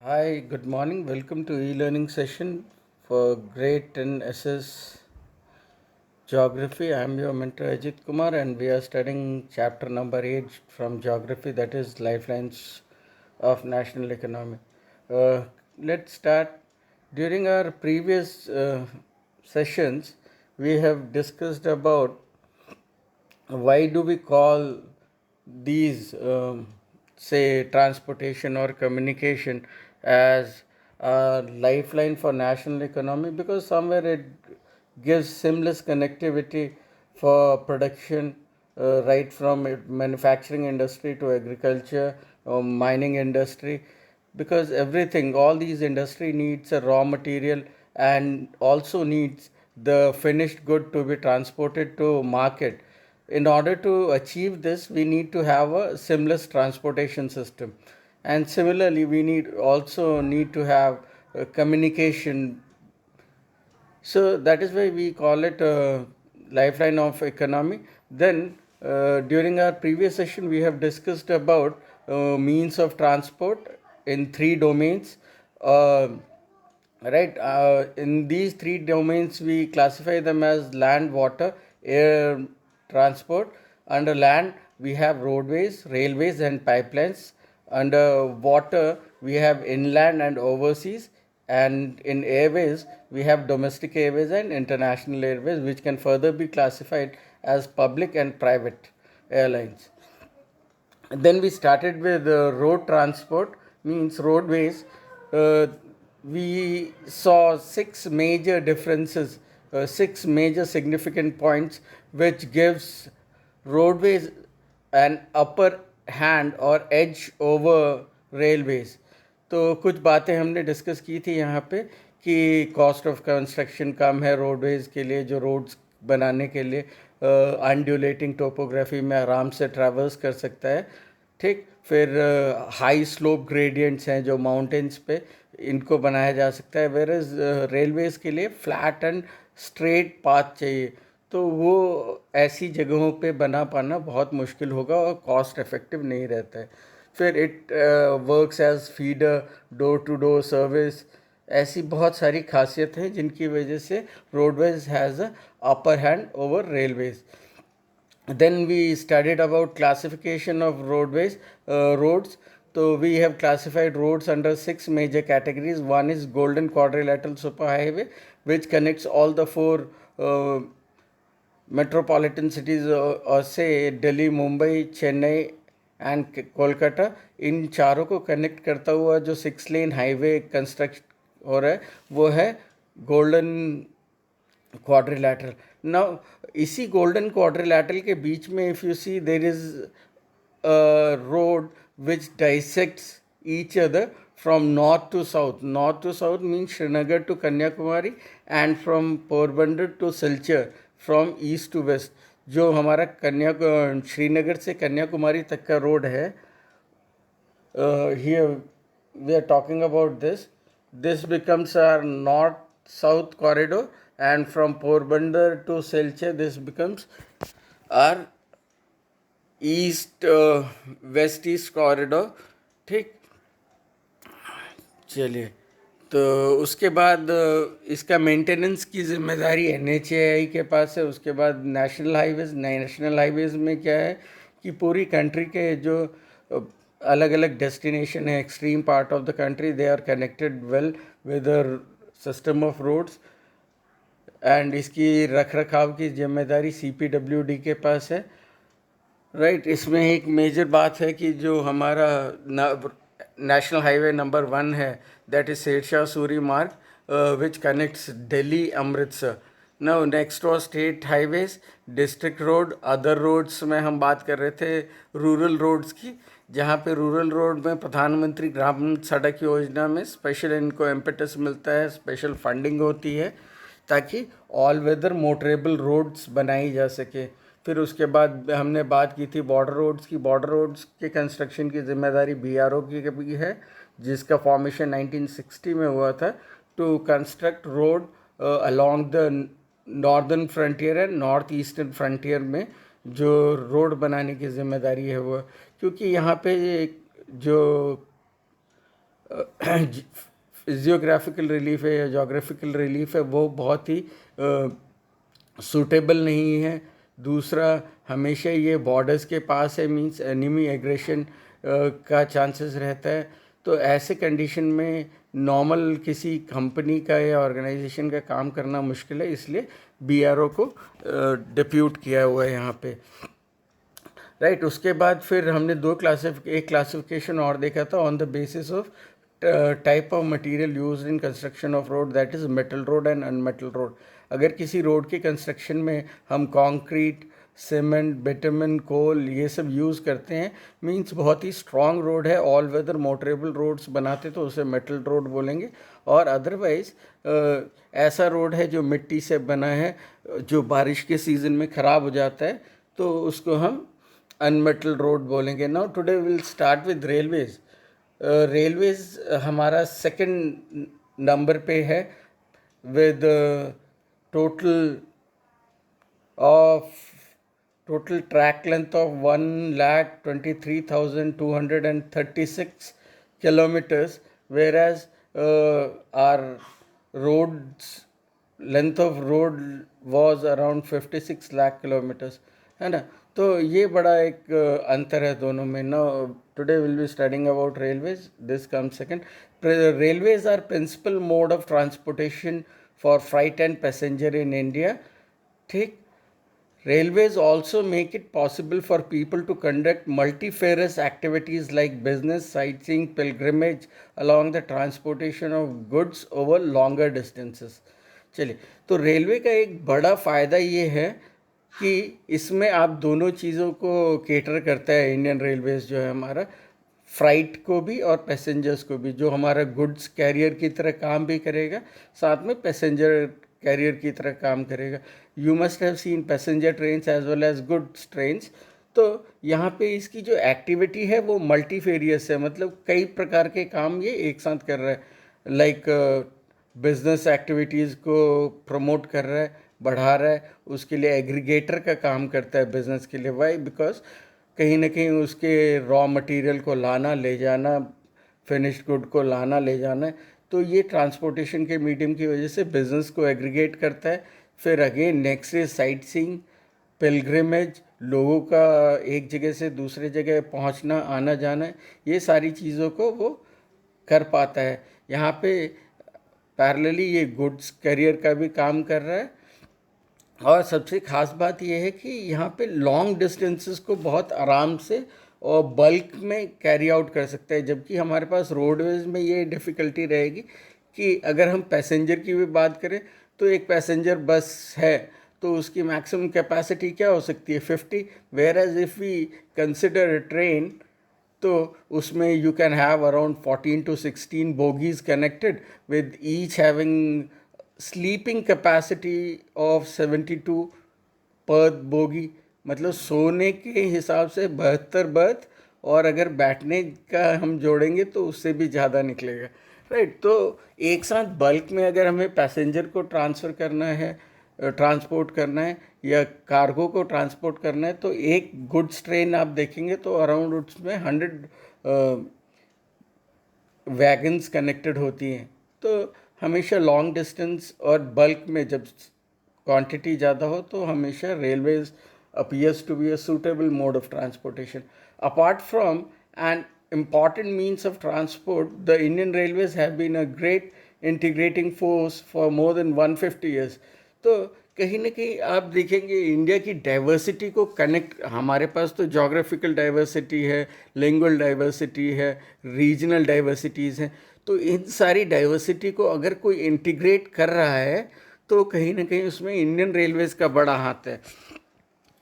Hi, good morning. Welcome to e-learning session for grade 10 SS Geography. I am your mentor Ajit Kumar and we are studying chapter number 8 from Geography, that is Lifelines of National Economy. Let's start. During our previous sessions, we have discussed about why do we call these say transportation or communication as a lifeline for national economy, because somewhere it gives seamless connectivity for production, right from manufacturing industry to agriculture, mining industry, because everything, all these industry needs a raw material and also needs the finished good to be transported to market. In order to achieve this, we need to have a seamless transportation system, and similarly we need to have communication. So that is why we call it a lifeline of economy. Then during our previous session we have discussed about means of transport in three domains. uh, right, in these three domains we classify them as land, water, air transport. Under land we have roadways, railways and pipelines. Under water we have inland and overseas, and in airways we have domestic airways and international airways, which can further be classified as public and private airlines. Then we started with road transport, means roadways. uh, we saw six major differences, six major significant points which gives roadways an upper hand or edge over railways. तो कुछ बातें हमने discuss की थी यहाँ पे कि cost of construction कम है रोडवेज़ के लिए, जो रोड्स बनाने के लिए अनड्यूलेटिंग टोपोग्राफी में आराम से ट्रैवर्स कर सकता है। ठीक, फिर हाई स्लोप ग्रेडियंट्स हैं जो माउंटेन्स पे, इनको बनाया जा सकता है, वेर एज रेलवेज़ के लिए फ्लैट एंड स्ट्रेट पाथ चाहिए, तो वो ऐसी जगहों पे बना पाना बहुत मुश्किल होगा और कॉस्ट इफ़ेक्टिव नहीं रहता है। फिर it works as feeder, door to door service. ऐसी बहुत सारी खासियत हैं जिनकी वजह से roadways has a upper hand over railways. Then we studied about classification of roads. So we have classified roads under six major categories. One is golden quadrilateral superhighway, which connects all the four metropolitan cities, or say Delhi, Mumbai, Chennai and Kolkata. इन चारों को connect करता हुआ जो 6 lane highway construct हो रहा है वो है गोल्डन क्वाड्रिलैटरल. नाउ इसी गोल्डन क्वाड्रिलैटरल के बीच में if you see there is road which dissects each other from north to south. North to south means Srinagar to Kanyakumari, and from Porbandar to Silchar from east to west. जो हमारा श्रीनगर से कन्याकुमारी तक का road है, here we are talking about this becomes our north south corridor, and from Porbandar to Silchar this becomes our east west east corridor. ठीक, चलिए. तो उसके बाद इसका मेंटेनेंस की जिम्मेदारी NHAI के पास है. उसके बाद नेशनल हाईवेज़ में क्या है कि पूरी कंट्री के जो अलग अलग डेस्टिनेशन है, extreme part of the country, they are connected well with a system of roads, and इसकी रख रखाव की जिम्मेदारी CPWD के पास है. राइट, इसमें एक मेजर बात है कि जो हमारा नेशनल हाईवे नंबर 1 है, that is Sher Shah Suri Marg, which connects Delhi Amritsar. Now next और state highways, district road, other roads में हम बात कर रहे थे रूरल रोड्स की, जहाँ पे रूरल रोड में प्रधानमंत्री ग्राम सड़क योजना में स्पेशल इनको इम्पेटस मिलता है, स्पेशल फंडिंग होती है ताकि ऑल वेदर मोटरेबल रोड्स बनाई जा सके. फिर उसके बाद हमने बात की थी बॉर्डर रोड्स की. बॉर्डर रोड्स के कंस्ट्रक्शन की जिम्मेदारी BRO की भी है, जिसका फॉर्मेशन 1960 में हुआ था, to construct road along the northern frontier and north eastern frontier में जो रोड बनाने की जिम्मेदारी है वो, क्योंकि यहाँ पे जो फिजियोग्राफिकल रिलीफ है या जोग्राफिकल रिलीफ है वो बहुत ही सूटेबल नहीं है। दूसरा, हमेशा ये बॉर्डर्स के पास है, मींस एनिमी एग्रेशन का चांसेस रहता है। तो ऐसे कंडीशन में नॉर्मल किसी कंपनी का या ऑर्गेनाइजेशन का काम करना मुश्किल है, इसलिए बीआरओ को डिप्यूट किया हुआ है यहाँ पे, राइट। उसके बाद फिर हमने एक क्लासिफिकेशन और देखा था on the basis of type of material used in construction of road, that is metal road and unmetalled road. अगर किसी रोड के कंस्ट्रक्शन में हम कंक्रीट, सीमेंट, बिटुमेन, कोल ये सब यूज़ करते हैं, मींस बहुत ही स्ट्रॉन्ग रोड है, ऑल वेदर मोटरेबल रोड्स बनाते तो उसे मेटल रोड बोलेंगे। और अदरवाइज ऐसा रोड है जो मिट्टी से बना है, जो बारिश के सीज़न में ख़राब हो जाता है, तो उसको हम अनमेटल रोड बोलेंगे। Now today will start with railways. Railways हमारा सेकंड नंबर पे है with total track length of 1,23,236 kilometers, whereas our roads length of road was around 56 lakh kilometers, है ना। तो ये बड़ा एक अंतर है दोनों में। Now today will be studying about railways, this come second. Railways are principal mode of transportation for freight and passenger in India, ठीक। Railways also make it possible for people to conduct multifarious activities like business, sightseeing, pilgrimage along the transportation of goods over longer distances. चलिए, तो railway का एक बड़ा फ़ायदा ये है कि इसमें आप दोनों चीज़ों को केटर करता है। इंडियन रेलवेज जो है हमारा, फ्राइट को भी और पैसेंजर्स को भी, जो हमारा गुड्स कैरियर की तरह काम भी करेगा, साथ में पैसेंजर कैरियर की तरह काम करेगा। You must have seen passenger trains as well as goods trains. तो यहाँ पे इसकी जो एक्टिविटी है वो मल्टीफेरियस है, मतलब कई प्रकार के काम ये एक साथ कर रहा है। लाइक बिजनेस एक्टिविटीज़ को प्रमोट कर रहा है, बढ़ा रहा है, उसके लिए एग्रीगेटर का काम करता है बिजनेस के लिए। वाई? बिकॉज कहीं ना कहीं उसके रॉ मटेरियल को लाना ले जाना, फिनिश्ड गुड को लाना ले जाना है, तो ये ट्रांसपोर्टेशन के मीडियम की वजह से बिजनेस को एग्रीगेट करता है। फिर again next is sight seeing, pilgrimage, लोगों का एक जगह से दूसरे जगह पहुंचना, आना जाना, ये सारी चीज़ों को वो कर पाता है। यहाँ पे पैरेलली ये गुड्स कैरियर का भी काम कर रहा है। और सबसे ख़ास बात यह है कि यहाँ पे लॉन्ग डिस्टेंसेस को बहुत आराम से और बल्क में कैरी आउट कर सकते हैं, जबकि हमारे पास रोडवेज में ये डिफ़िकल्टी रहेगी कि अगर हम पैसेंजर की भी बात करें तो एक पैसेंजर बस है तो उसकी मैक्सिमम कैपेसिटी क्या हो सकती है, 50। Whereas if we consider train, तो उसमें you can have around 14 to 16 bogies connected with each having sleeping capacity of 72 per bogie, मतलब सोने के हिसाब से 72 बर्थ, और अगर बैठने का हम जोड़ेंगे तो उससे भी ज़्यादा निकलेगा, राइट। तो एक साथ बल्क में अगर हमें पैसेंजर को ट्रांसफ़र करना है, ट्रांसपोर्ट करना है, या कार्गो को ट्रांसपोर्ट करना है, तो एक गुड्स ट्रेन आप देखेंगे तो अराउंड उसमें 100 वैगन्स कनेक्टेड होती हैं। तो हमेशा लॉन्ग डिस्टेंस और बल्क में जब क्वांटिटी ज़्यादा हो तो हमेशा railways appears to be a suitable mode of transportation. Apart from an important means of transport, the Indian Railways have been a great integrating force for more than 150 years. तो कहीं ना कहीं आप देखेंगे इंडिया की डाइवर्सिटी को connect, हमारे पास तो जोग्राफिकल डाइवर्सिटी है, लिंगुअल डाइवर्सिटी है, रीजनल डाइवर्सिटीज़ हैं। तो इन सारी डाइवर्सिटी को अगर कोई इंटीग्रेट कर रहा है तो कहीं ना कहीं उसमें इंडियन रेलवेज़ का बड़ा हाथ है।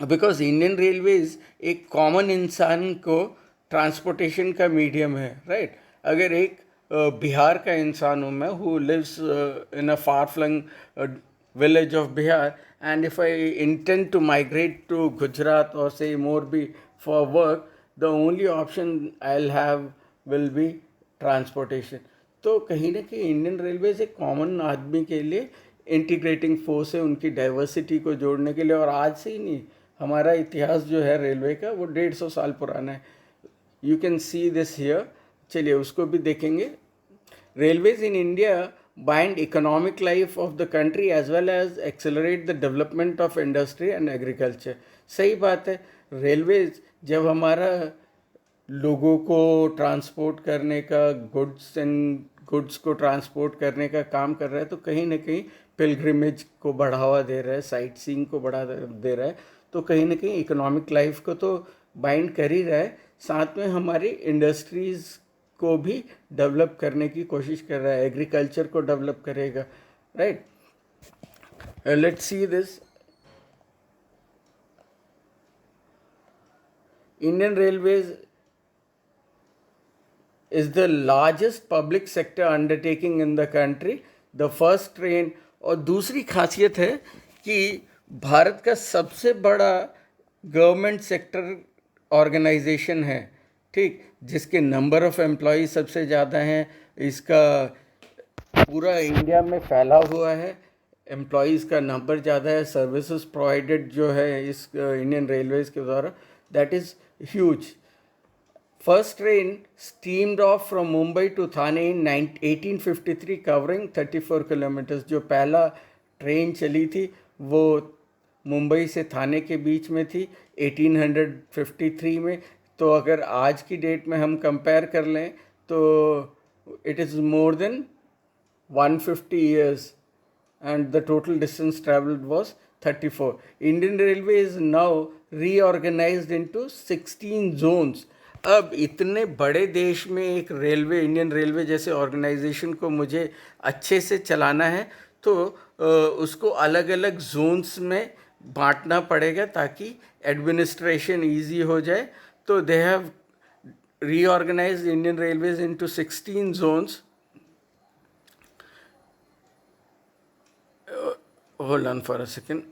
बिकॉज इंडियन रेलवेज एक कॉमन इंसान को ट्रांसपोर्टेशन का मीडियम है, राइट। अगर एक बिहार का इंसान हूँ मैं, who lives in a far flung village of Bihar, and if I intend to migrate to Gujarat or say Morbi for work, the only option I'll have will be transportation. तो कहीं ना कहीं इंडियन रेलवेज एक common आदमी के लिए integrating force है, उनकी डाइवर्सिटी को जोड़ने के लिए। और आज से ही नहीं, हमारा इतिहास जो है रेलवे का वो 150 साल पुराना है। You can see this here. चलिए उसको भी देखेंगे। railways in India bind economic life of the country as well as accelerate the development of industry and agriculture. सही बात है. रेलवेज जब हमारा लोगों को ट्रांसपोर्ट करने का, गुड्स को ट्रांसपोर्ट करने का काम कर रहा है, तो कहीं ना कहीं पिलग्रिमेज को बढ़ावा दे रहा है, साइट सीइंग को बढ़ावा दे रहा है, तो कहीं ना कहीं इकोनॉमिक लाइफ को तो बाइंड कर ही रहा है, साथ में हमारी इंडस्ट्रीज़ को भी डेवलप करने की कोशिश कर रहा है, एग्रीकल्चर को डेवलप करेगा, right. Let's see this. Indian railways is the largest public sector undertaking in the country. The first train. और दूसरी खासियत है कि भारत का सबसे बड़ा गवर्नमेंट सेक्टर ऑर्गेनाइजेशन है, ठीक, जिसके नंबर ऑफ एम्प्लॉय सबसे ज़्यादा हैं, इसका पूरा इंडिया में फैला हुआ है, एम्प्लॉयज़ का नंबर ज़्यादा है, सर्विसेज प्रोवाइडेड जो है इस इंडियन रेलवेज़ के द्वारा, that is huge. First train steamed off from Mumbai to Thane in 1853 covering 34 kilometers. जो पहला ट्रेन चली थी वो मुंबई से थाने के बीच में थी 1853 में. तो अगर आज की डेट में हम कंपेयर कर लें तो it is more than 150 years and the total distance travelled was 34. Indian Railway is now reorganized into 16 zones. अब इतने बड़े देश में एक रेलवे, इंडियन रेलवे जैसे ऑर्गेनाइजेशन को मुझे अच्छे से चलाना है, तो उसको अलग अलग जोन्स में बांटना पड़ेगा ताकि एडमिनिस्ट्रेशन इजी हो जाए. तो they have reorganised Indian Railways into 16 zones. Hold on for a second.